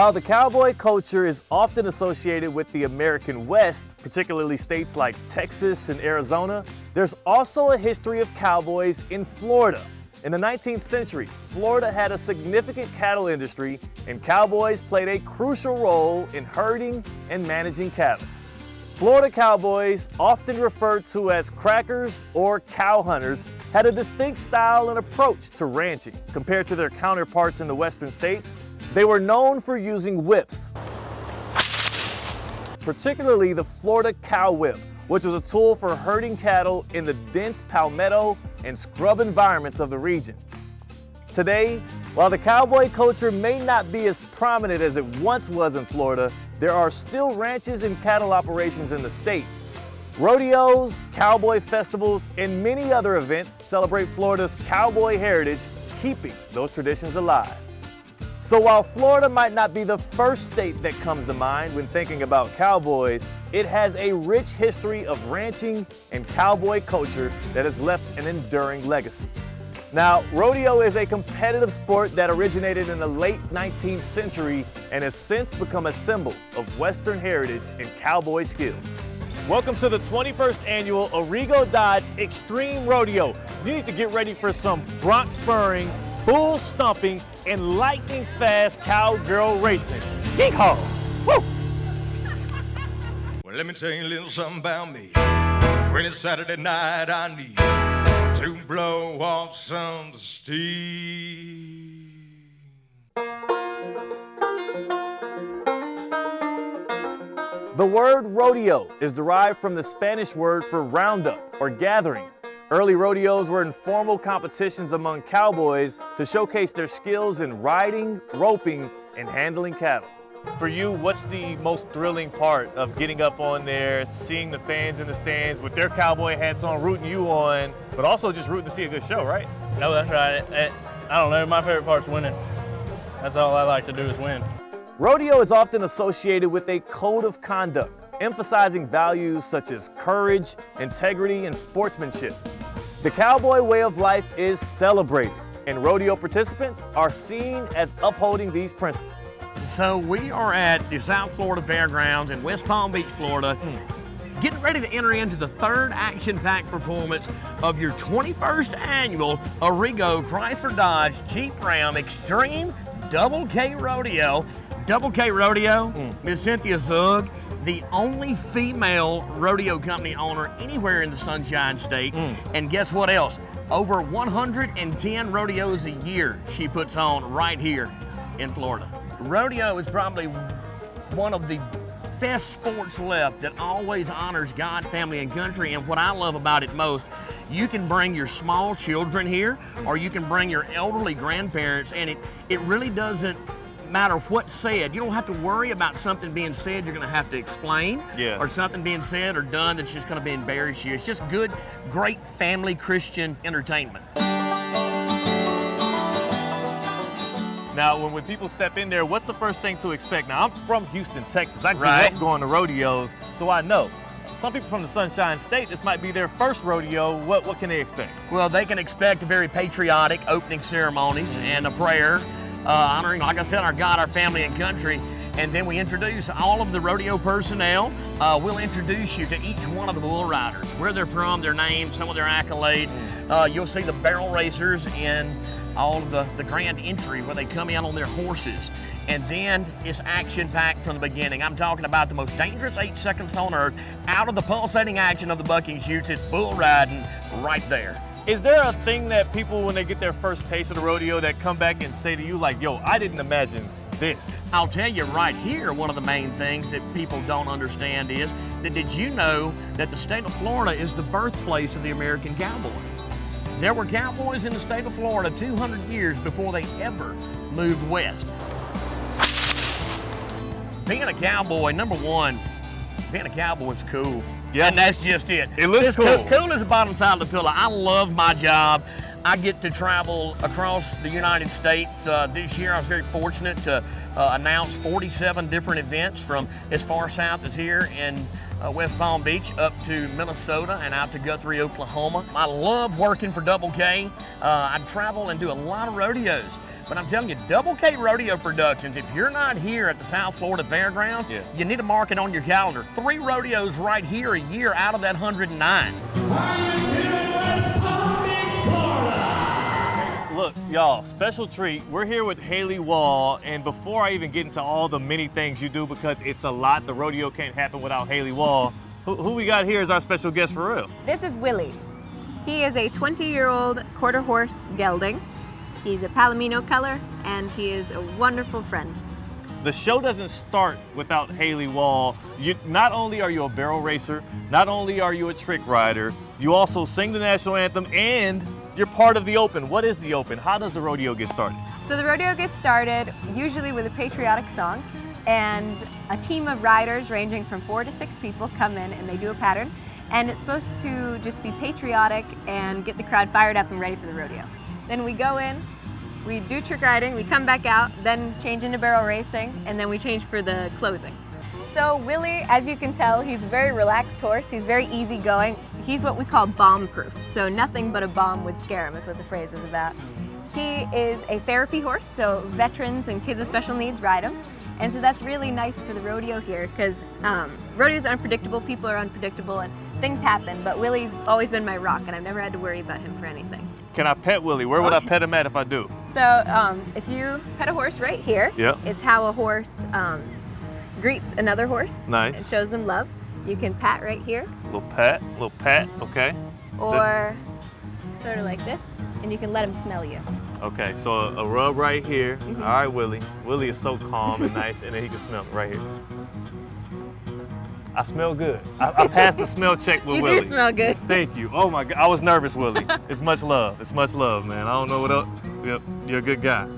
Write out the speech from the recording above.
While the cowboy culture is often associated with the American West, particularly states like Texas and Arizona, there's also a history of cowboys in Florida. In the 19th century, Florida had a significant cattle industry, and cowboys played a crucial role in herding and managing cattle. Florida cowboys, often referred to as crackers or cow hunters, had a distinct style and approach to ranching. Compared to their counterparts in the western states, they were known for using whips, particularly the Florida cow whip, which was a tool for herding cattle in the dense palmetto and scrub environments of the region. Today, while the cowboy culture may not be as prominent as it once was in Florida, there are still ranches and cattle operations in the state. Rodeos, cowboy festivals, and many other events celebrate Florida's cowboy heritage, keeping those traditions alive. So while Florida might not be the first state that comes to mind when thinking about cowboys, it has a rich history of ranching and cowboy culture that has left an enduring legacy. Now, rodeo is a competitive sport that originated in the late 19th century and has since become a symbol of Western heritage and cowboy skills. Welcome to the 21st annual Arrigo Dodge Extreme Rodeo. You need to get ready for some bronc spurring, bull stomping, and lightning fast cowgirl racing. Yeehaw! Woo! Well, let me tell you a little something about me. When it's Saturday night, I need to blow off some steam. The word rodeo is derived from the Spanish word for roundup or gathering. Early rodeos were informal competitions among cowboys to showcase their skills in riding, roping, and handling cattle. For you, what's the most thrilling part of getting up on there, seeing the fans in the stands with their cowboy hats on, rooting you on, but also just rooting to see a good show, right? No, that's right. I don't know, my favorite part's winning. That's all I like to do is win. Rodeo is often associated with a code of conduct, emphasizing values such as courage, integrity, and sportsmanship. The cowboy way of life is celebrated, and rodeo participants are seen as upholding these principles. So we are at the South Florida Fairgrounds in West Palm Beach, Florida, getting ready to enter into the third action-packed performance of your 21st annual Arrigo Chrysler Dodge Jeep Ram Extreme Double K Rodeo. Double K Rodeo, Miss Cynthia Zug, the only female rodeo company owner anywhere in the Sunshine State. And guess what else? Over 110 rodeos a year she puts on right here in Florida. Rodeo is probably one of the best sports left that always honors God, family, and country. And what I love about it most, you can bring your small children here, or you can bring your elderly grandparents, and it really doesn't matter what's said. You don't have to worry about something being said you're going to have to explain, or something being said or done that's just going to be embarrass you. It's just good, great family Christian entertainment. Now, when people step in there, what's the first thing to expect? Now, I'm from Houston, Texas. I grew up going to rodeos, so I know. Some people from the Sunshine State, this might be their first rodeo. What can they expect? Well, they can expect a very patriotic opening ceremonies and a prayer, honoring, like I said, our God, our family, and country. And then we introduce all of the rodeo personnel. We'll introduce you to each one of the bull riders, where they're from, their names, some of their accolades. You'll see the barrel racers in all of the grand entry where they come in on their horses. And then it's action-packed from the beginning. I'm talking about the most dangerous 8 seconds on earth. Out of the pulsating action of the bucking chutes, it's bull riding right there. Is there a thing that people, when they get their first taste of the rodeo, that come back and say to you like, yo, I didn't imagine this? I'll tell you right here, one of the main things that people don't understand is that did you know that the state of Florida is the birthplace of the American cowboy? There were cowboys in the state of Florida 200 years before they ever moved west. Being a cowboy, number one, being a cowboy is cool. Yeah. And that's just it. It looks cool. Cool as the bottom side of the pillow. I love my job. I get to travel across the United States. This year I was very fortunate to announce 47 different events from as far south as here in West Palm Beach up to Minnesota and out to Guthrie, Oklahoma. I love working for Double K. I travel and do a lot of rodeos. But I'm telling you, Double K Rodeo Productions, if you're not here at the South Florida Fairgrounds, you need to mark it on your calendar. 3 rodeos right here a year out of that 109. Look, y'all, special treat. We're here with Haley Wall, and before I even get into all the many things you do, because it's a lot, the rodeo can't happen without Haley Wall, who we got here as our special guest for real? This is Willie. He is a 20-year-old quarter horse gelding. He's a Palomino color, and he is a wonderful friend. The show doesn't start without Haley Wall. Not only are you a barrel racer, not only are you a trick rider, you also sing the national anthem, and you're part of the Open. What is the Open? How does the rodeo get started? So the rodeo gets started usually with a patriotic song, and a team of riders ranging from 4 to 6 people come in and they do a pattern, and it's supposed to just be patriotic and get the crowd fired up and ready for the rodeo. Then we go in, we do trick riding, we come back out, then change into barrel racing, and then we change for the closing. So Willie, as you can tell, he's a very relaxed horse. He's very easygoing. He's what we call bomb-proof. So nothing but a bomb would scare him is what the phrase is about. He is a therapy horse, so veterans and kids with special needs ride him. And so that's really nice for the rodeo here, because rodeos are unpredictable, people are unpredictable, and things happen. But Willie's always been my rock, and I've never had to worry about him for anything. Can I pet Willie? Where would I pet him at if I do? So if you pet a horse right here, it's how a horse greets another horse. Nice. And shows them love. You can pat right here. Little pat, okay. Or sort of like this, and you can let him smell you. Okay, so a rub right here. All right, Willie. Willie is so calm and nice, and then he can smell it right here. I smell good. I passed the smell check with Willie. You do smell good. Thank you. Oh my God, I was nervous, Willie. It's much love. It's much love, man. I don't know what else. Yep, you're a good guy.